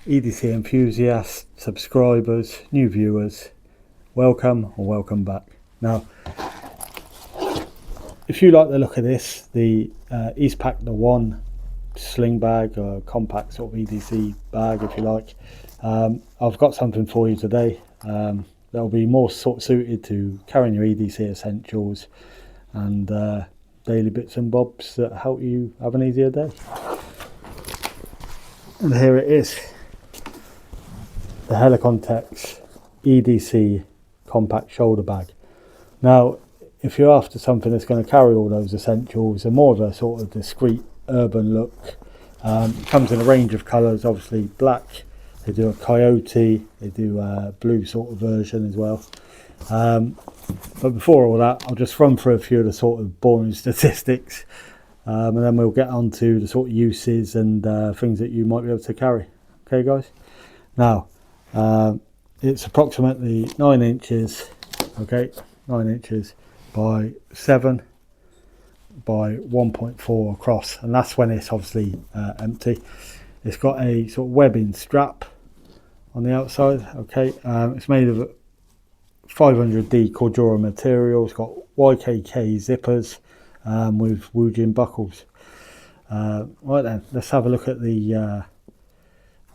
EDC enthusiasts, subscribers, new viewers, welcome or welcome back. Now, if you like the look of this, the Eastpak the One sling bag or compact sort of EDC bag, if you like, I've got something for you today that'll be more sort of suited to carrying your EDC essentials and daily bits and bobs that help you have an easier day. And here it is, the Helikon Tex EDC Compact shoulder bag. Now, if you're after something that's going to carry all those essentials and more of a sort of discreet urban look, comes in a range of colours, obviously black, they do a coyote, they do a blue sort of version as well. But before all that, I'll just run through a few of the sort of boring statistics, and then we'll get on to the sort of uses and things that you might be able to carry. Okay guys? Now, it's approximately 9 inches, okay, 9 inches by 7 by 1.4 across, and that's when it's obviously empty. It's got a sort of webbing strap on the outside, okay. It's made of 500D Cordura material. It's got YKK zippers with Woojin buckles. Right then, let's have a look at the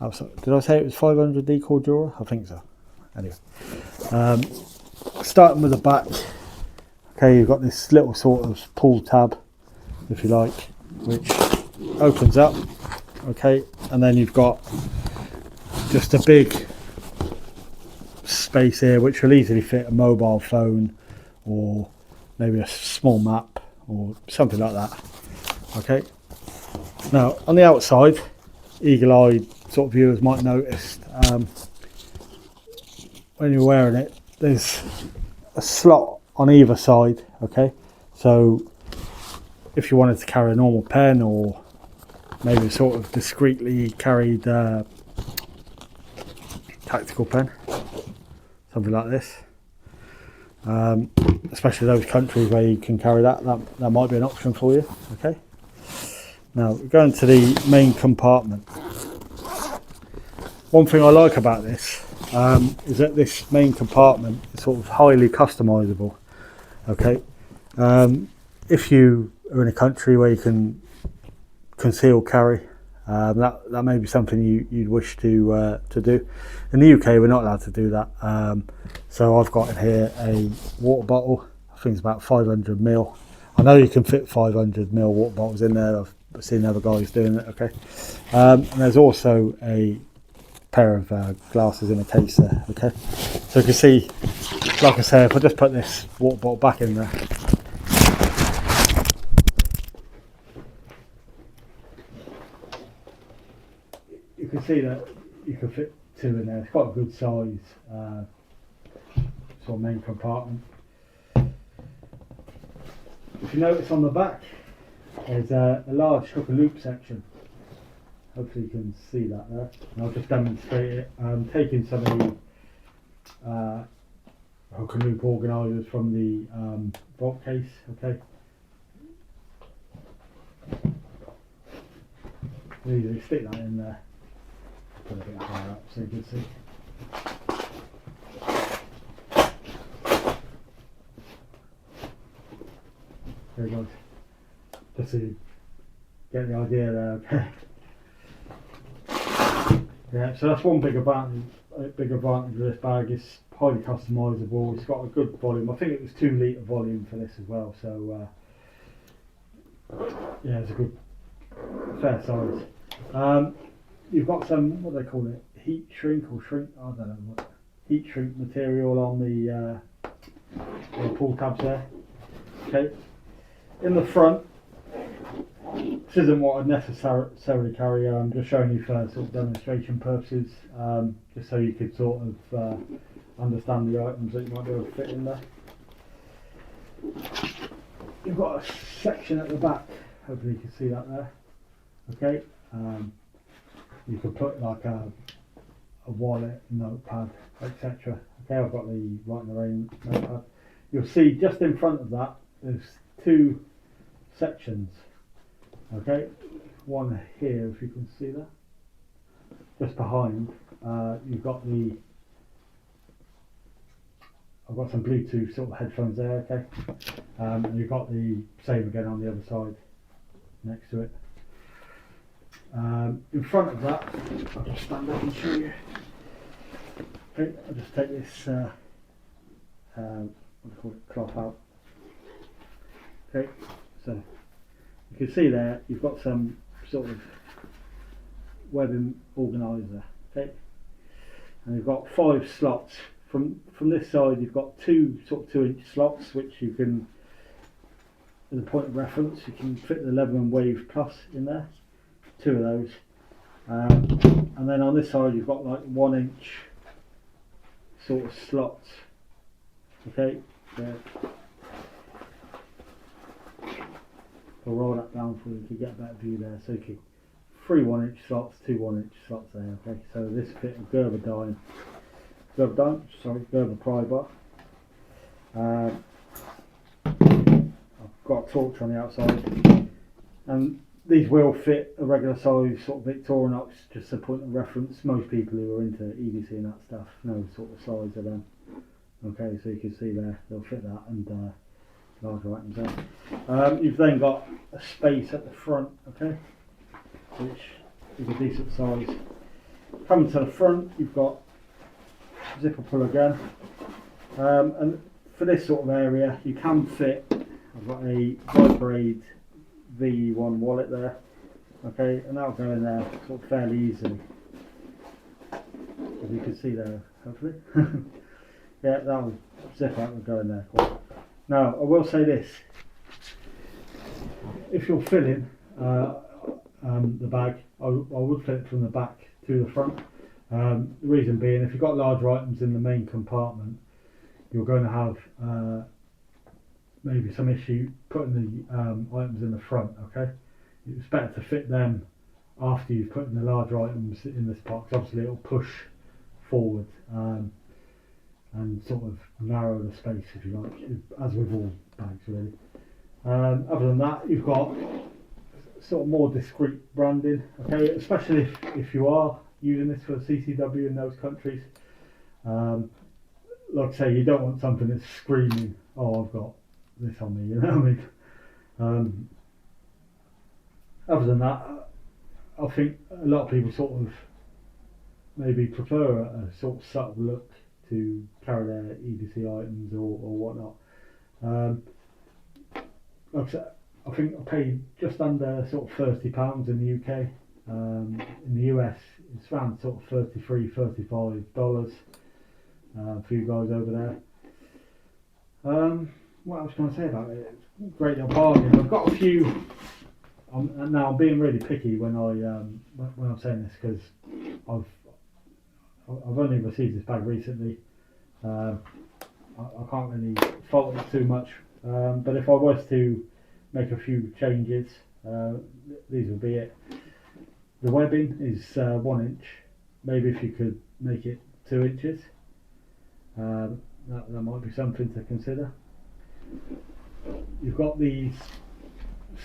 outside. Did I say it was 500D Cordura? I think so. Anyway, starting with the back, okay, you've got this little sort of pull tab, if you like, which opens up, okay, and then you've got just a big space here which will easily fit a mobile phone or maybe a small map or something like that. Okay, now on the outside, eagle-eyed sort of viewers might notice when you're wearing it, there's a slot on either side, okay, so if you wanted to carry a normal pen or maybe sort of discreetly carried tactical pen, something like this, especially those countries where you can carry that might be an option for you. Okay, now going to the main compartment. One thing I like about this is that this main compartment is sort of highly customizable. Okay, if you are in a country where you can conceal carry, that may be something you'd wish to do. In the UK, we're not allowed to do that. So I've got in here a water bottle. I think it's about 500 ml. I know you can fit 500 ml water bottles in there. I've seen other guys doing it. Okay, and there's also a pair of glasses in a case there. Okay, so you can see, like I say, if I just put this water bottle back in there, you can see that you can fit 2 in there. It's quite a good size sort of main compartment. If you notice on the back, there's a large hook and loop section. Hopefully you can see that there. And I'll just demonstrate it. I'm taking some of the hook and loop organisers from the vault case. Okay. You easily stick that in there. Put a bit higher up so you can see. There you go. Just so you get the idea there. Okay. Yeah, so that's one big advantage. Of this bag is highly customisable. It's got a good volume. I think it was 2 litre volume for this as well. So yeah, it's a good fair size. You've got some, what do they call it, heat shrink or shrink, I don't know what, heat shrink material on the pull tabs there. Okay, in the front, this isn't what I'd necessarily carry. I'm just showing you for sort of demonstration purposes, just so you could sort of understand the items that you might be able to fit in there. You've got a section at the back, hopefully you can see that there. Okay, you could put like a wallet, notepad, etc. Okay, I've got the Write in the Rain notepad. You'll see just in front of that there's 2 sections. Okay, one here, if you can see that. just behind, you've got the, I've got some Bluetooth sort of headphones there, okay? And you've got the same again on the other side next to it. In front of that, I'll just stand up and show you. Okay, I'll just take this, what do you call it, cloth out. Okay, so you can see there, you've got some sort of webbing organiser, okay? And you've got 5 slots. From this side, you've got 2 sort of 2-inch slots, which you can, as a point of reference, you can fit the Leatherman Wave Plus in there. 2 of those. And then on this side, you've got like 1-inch sort of slots. Okay, so I'll roll that down for you to get a better view there. So you can 3 1-inch slots, 2 1-inch slots there. Okay, so this fit a Gerber pry bar. I've got a torch on the outside, and these will fit a regular size sort of Victorinox, just a point of reference. Most people who are into EDC and that stuff know sort of size of them. Okay, so you can see there, they'll fit that, and larger items there. You've then got a space at the front, okay, which is a decent size. Coming to the front, you've got zipper pull again, and for this sort of area, you can fit. I've got a Vibraid V1 wallet there, okay, and that'll go in there sort of fairly easily, as you can see there, hopefully. Yeah, that'll zip out and go in there. Cool. Now, I will say this: if you're filling the bag, I would fit it from the back to the front. The reason being, if you've got larger items in the main compartment, you're going to have maybe some issue putting the items in the front, okay? It's better to fit them after you've put in the larger items in this part, because obviously it'll push forward and sort of narrow the space, if you like, as with all bags really. Other than that, you've got sort of more discreet branding, okay, especially if you are using this for CCW in those countries. Like I say, you don't want something that's screaming, oh, I've got this on me, you know what I mean? Other than that, I think a lot of people sort of maybe prefer a sort of subtle look to carry their EDC items or whatnot. Like I said, I think I paid just under sort of £30 in the UK. In the US, it's around sort of $33, $35 for you guys over there. What else can I say about it? It's a great little bargain. I've got a few. Now I'm being really picky when I'm saying this, because I've only received this bag recently. I can't really fault it too much. But if I was to make a few changes, these would be it. The webbing is 1 inch. Maybe if you could make it 2 inches, that might be something to consider. You've got these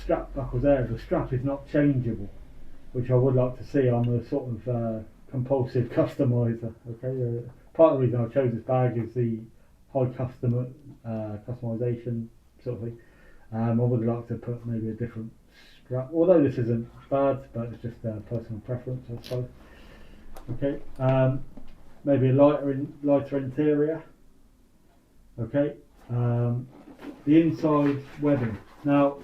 strap buckles there. The strap is not changeable, which I would like to see on the sort of compulsive customizer. Okay, part of the reason I chose this bag is the high customization sort of thing. I would like to put maybe a different strap, although this isn't bad, but it's just personal preference, I suppose. Okay, maybe a lighter interior. Okay, the inside webbing. Now,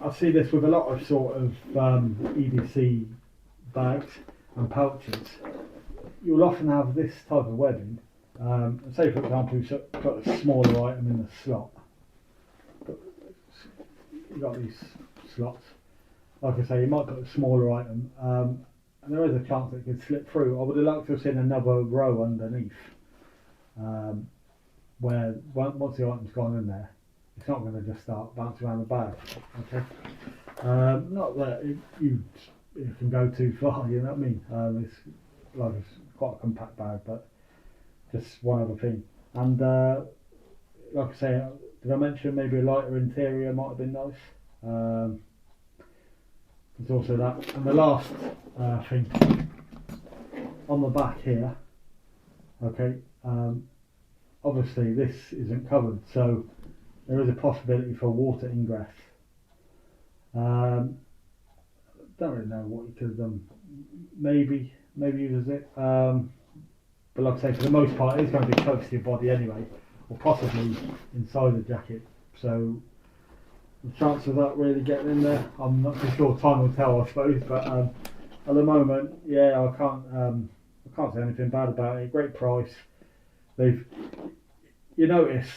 I see this with a lot of sort of EDC bags and pouches. You'll often have this type of webbing. Say, for example, you put a smaller item in the slot. You've got these slots. Like I say, you might put a smaller item, and there is a chance it could slip through. I would have liked to have seen another row underneath, where once the item's gone in there, it's not going to just start bouncing around the bag. Okay, not that you can go too far, you know what I mean? It's quite a compact bag, but just one other thing. And like I say, did I mention maybe a lighter interior might have been nice? There's also that, and the last thing on the back here. Okay, obviously this isn't covered, so there is a possibility for water ingress. Don't really know what you could have done. Maybe use it. But like I say, for the most part, it's going to be close to your body anyway, or possibly inside the jacket. So the chance of that really getting in there, I'm not too sure. Time will tell, I suppose. But at the moment, yeah, I can't say anything bad about it. Great price. You notice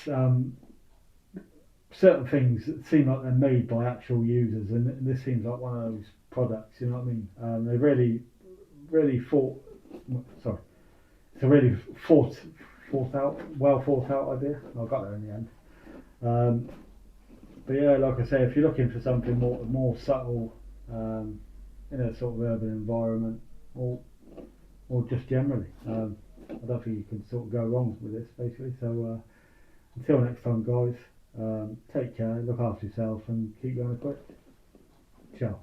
certain things that seem like they're made by actual users, and this seems like one of those products. You know what I mean? They really thought. Sorry, it's a really well thought out idea. I got there in the end. But yeah, like I say, if you're looking for something more subtle, in a sort of urban environment, or just generally, I don't think you can sort of go wrong with this, basically. So until next time, guys, take care, look after yourself, and keep going equipped. Ciao.